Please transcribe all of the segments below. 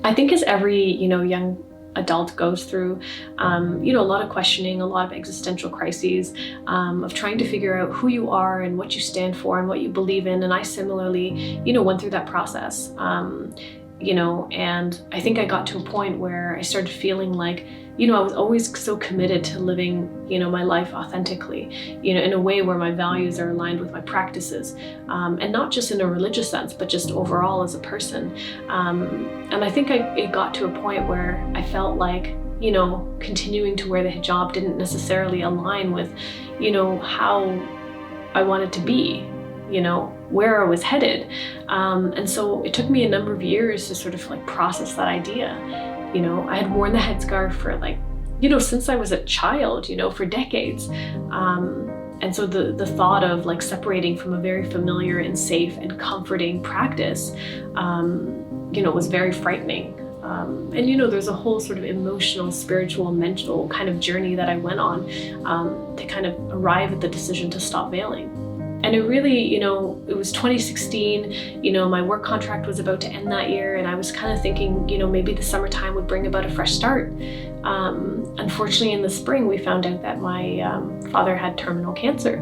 I think as every, young adult goes through, a lot of questioning, a lot of existential crises, of trying to figure out who you are and what you stand for and what you believe in. And I similarly, went through that process. And I think I got to a point where I started feeling like, I was always so committed to living, my life authentically, in a way where my values are aligned with my practices, and not just in a religious sense, but just overall as a person. And I think it got to a point where I felt like, continuing to wear the hijab didn't necessarily align with, how I wanted to be, where I was headed. And so it took me a number of years to sort of like process that idea. I had worn the headscarf for since I was a child, for decades. And so the thought of like separating from a very familiar and safe and comforting practice, was very frightening. And there's a whole sort of emotional, spiritual, mental kind of journey that I went on to kind of arrive at the decision to stop veiling. And it really, it was 2016, my work contract was about to end that year, and I was kind of thinking, maybe the summertime would bring about a fresh start. Unfortunately, in the spring, we found out that my father had terminal cancer.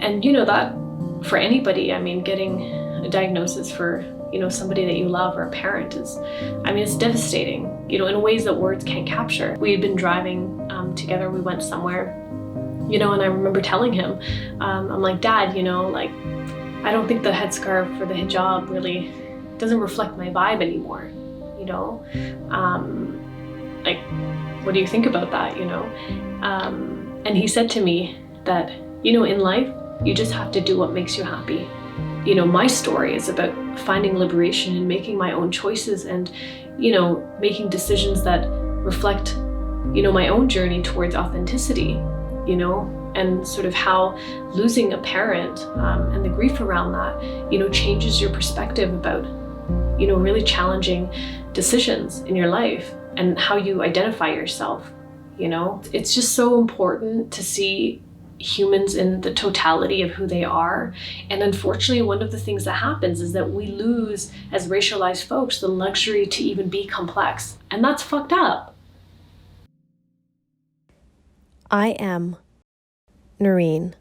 And, that for anybody, getting a diagnosis for, somebody that you love or a parent is, it's devastating, in ways that words can't capture. We had been driving together, we went somewhere, and I remember telling him, I'm like, Dad, I don't think the headscarf or the hijab really doesn't reflect my vibe anymore, what do you think about that, And he said to me that, in life, you just have to do what makes you happy. My story is about finding liberation and making my own choices and, making decisions that reflect, my own journey towards authenticity, and sort of how losing a parent and the grief around that, changes your perspective about, really challenging decisions in your life and how you identify yourself. It's just so important to see humans in the totality of who they are. And unfortunately, one of the things that happens is that we lose, as racialized folks, the luxury to even be complex. And that's fucked up. I am Nooreen.